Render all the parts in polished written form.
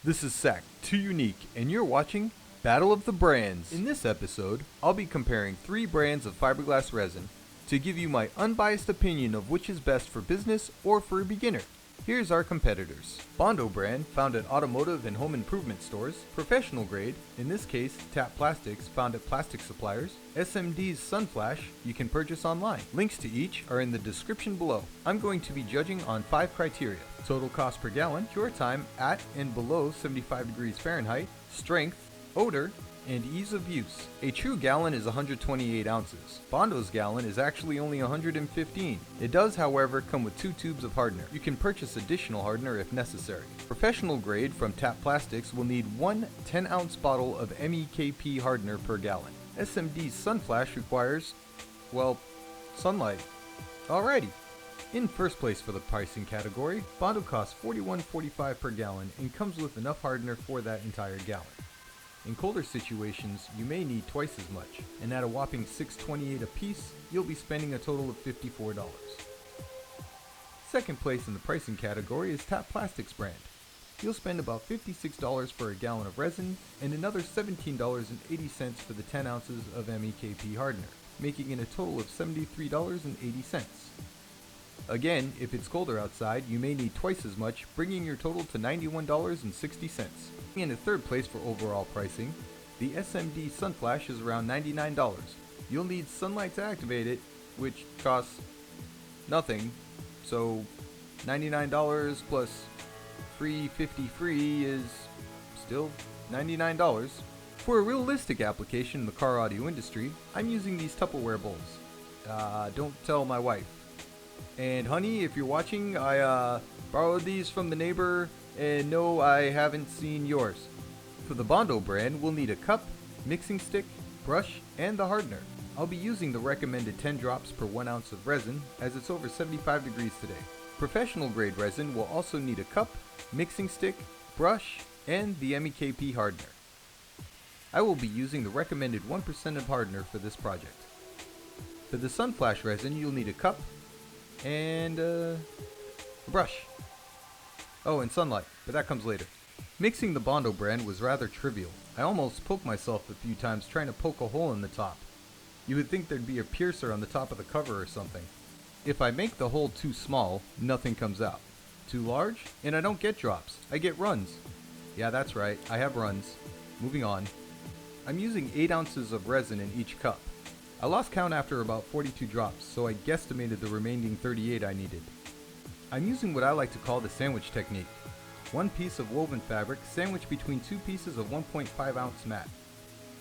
This is Sac2uneak, and you're watching Battle of the Brands. In this episode, I'll be comparing 3 brands of fiberglass resin to give you my unbiased opinion of which is best for business or for a beginner. Here's our competitors. Bondo brand, found at automotive and home improvement stores. Professional grade, in this case tap plastics, found at plastic suppliers. SMD Sunflash, you can purchase online. Links to each are in the description below. I'm going to be judging on 5 criteria: total cost per gallon, cure time at and below 75 degrees Fahrenheit, strength, odor, and ease of use. A true gallon is 128 ounces. Bondo's gallon is actually only 115. It does, however, come with 2 tubes of hardener. You can purchase additional hardener if necessary. Professional grade from Tap Plastics will need 1 10-ounce bottle of MEKP hardener per gallon. SMD Sunflash requires, well, sunlight. Alrighty. In first place for the pricing category, Bondo costs $41.45 per gallon and comes with enough hardener for that entire gallon. In colder situations, you may need twice as much, and at a whopping $6.28 a piece, you'll be spending a total of $54. Second place in the pricing category is Tap Plastics brand. You'll spend about $56 for a gallon of resin and another $17.80 for the 10 ounces of MEKP hardener, making it a total of $73.80. Again, if it's colder outside, you may need twice as much, bringing your total to $91.60. In the third place for overall pricing, the SMD Sunflash is around $99. You'll need sunlight to activate it, which costs nothing, so $99 plus $3.50 free is still $99. For a realistic application in the car audio industry, I'm using these Tupperware bowls. Don't tell my wife. And honey, if you're watching, I borrowed these from the neighbor, and no, I haven't seen yours. For the Bondo brand, we'll need a cup, mixing stick, brush, and the hardener. I'll be using the recommended 10 drops per 1 ounce of resin, as it's over 75 degrees today. Professional grade resin will also need a cup, mixing stick, brush, and the MEKP hardener. I will be using the recommended 1% of hardener for this project. For the Sunflash resin, you'll need a cup, and a brush. Oh, and sunlight, but that comes later. Mixing the Bondo brand was rather trivial. I almost poked myself a few times trying to poke a hole in the top. You would think there'd be a piercer on the top of the cover or something. If I make the hole too small, nothing comes out. Too large, and I don't get drops. I get runs. Yeah, that's right, I have runs. Moving on. I'm using 8 ounces of resin in each cup. I lost count after about 42 drops, so I guesstimated the remaining 38 I needed. I'm using what I like to call the sandwich technique. 1 piece of woven fabric sandwiched between 2 pieces of 1.5 ounce mat.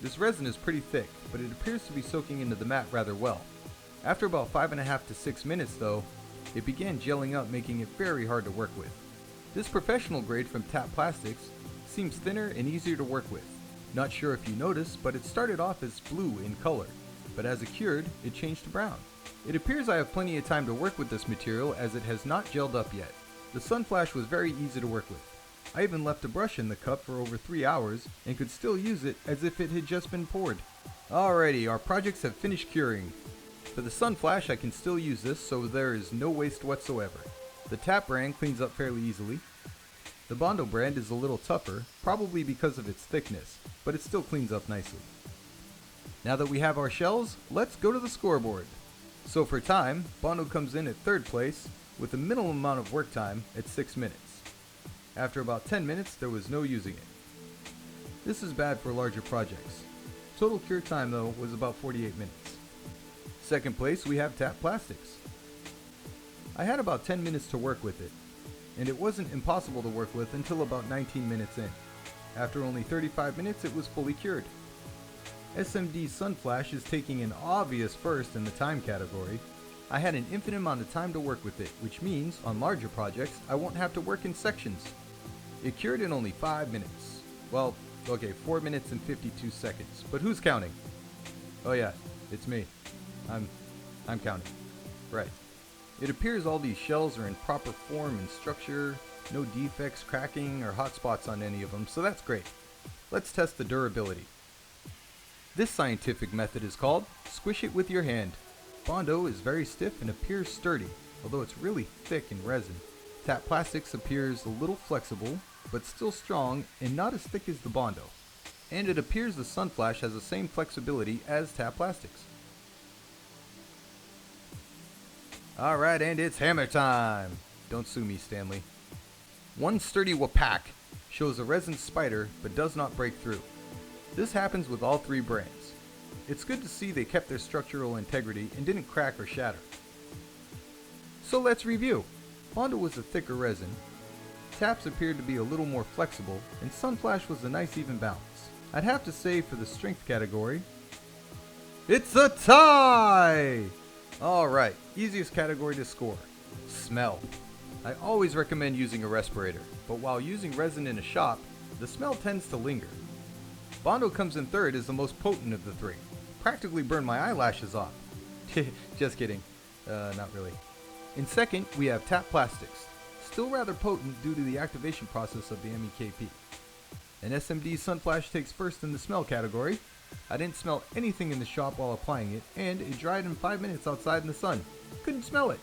This resin is pretty thick, but it appears to be soaking into the mat rather well. After about 5.5 to 6 minutes though, it began gelling up, making it very hard to work with. This professional grade from Tap Plastics seems thinner and easier to work with. Not sure if you noticed, but it started off as blue in color, but as it cured, it changed to brown. It appears I have plenty of time to work with this material as it has not gelled up yet. The Sunflash was very easy to work with. I even left a brush in the cup for over 3 hours and could still use it as if it had just been poured. Alrighty, our projects have finished curing. For the Sunflash, I can still use this, so there is no waste whatsoever. The Tap brand cleans up fairly easily. The Bondo brand is a little tougher, probably because of its thickness, but it still cleans up nicely. Now that we have our shells, let's go to the scoreboard. So for time, Bondo comes in at 3rd place with a minimal amount of work time at 6 minutes. After about 10 minutes, there was no using it. This is bad for larger projects. Total cure time though was about 48 minutes. 2nd place, we have Tap Plastics. I had about 10 minutes to work with it, and it wasn't impossible to work with until about 19 minutes in. After only 35 minutes, it was fully cured. SMD Sunflash is taking an obvious first in the time category. I had an infinite amount of time to work with it, which means on larger projects I won't have to work in sections. It cured in only 5 minutes. Well, okay, 4 minutes and 52 seconds, but who's counting? Oh yeah, it's me. I'm counting. Right. It appears all these shells are in proper form and structure, no defects, cracking, or hot spots on any of them, so that's great. Let's test the durability. This scientific method is called squish it with your hand. Bondo is very stiff and appears sturdy, although it's really thick in resin. Tap Plastics appears a little flexible, but still strong and not as thick as the Bondo. And it appears the Sunflash has the same flexibility as Tap Plastics. Alright, and it's hammer time! Don't sue me, Stanley. One sturdy wapak shows a resin spider but does not break through. This happens with all three brands. It's good to see they kept their structural integrity and didn't crack or shatter. So let's review. Bondo was a thicker resin, Taps appeared to be a little more flexible, and Sunflash was a nice even balance. I'd have to say for the strength category, it's a tie! Alright, easiest category to score. Smell. I always recommend using a respirator, but while using resin in a shop, the smell tends to linger. Bondo comes in third as the most potent of the three. Practically burned my eyelashes off. Just kidding. Not really. In second, we have Tap Plastics. Still rather potent due to the activation process of the MEKP. And SMD Sunflash takes first in the smell category. I didn't smell anything in the shop while applying it, and it dried in 5 minutes outside in the sun. Couldn't smell it.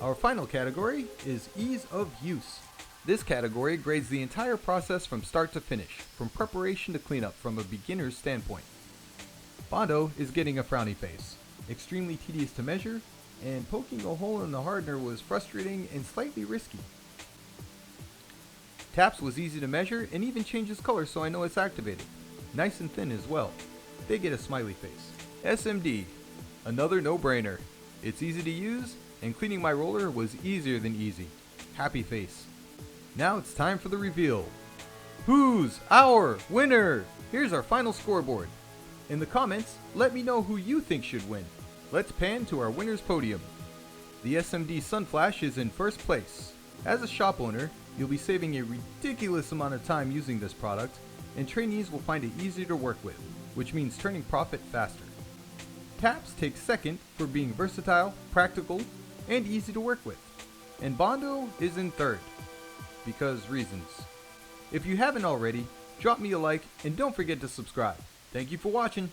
Our final category is ease of use. This category grades the entire process from start to finish, from preparation to cleanup from a beginner's standpoint. Bondo is getting a frowny face, extremely tedious to measure, and poking a hole in the hardener was frustrating and slightly risky. Taps was easy to measure and even changes color so I know it's activated. Nice and thin as well. They get a smiley face. SMD, another no-brainer. It's easy to use, and cleaning my roller was easier than easy. Happy face. Now it's time for the reveal. Who's our winner? Here's our final scoreboard. In the comments, let me know who you think should win. Let's pan to our winner's podium. The SMD Sunflash is in first place. As a shop owner, you'll be saving a ridiculous amount of time using this product, and trainees will find it easier to work with, which means turning profit faster. Taps takes second for being versatile, practical, and easy to work with. And Bondo is in third, because reasons. If you haven't already, drop me a like and don't forget to subscribe. Thank you for watching.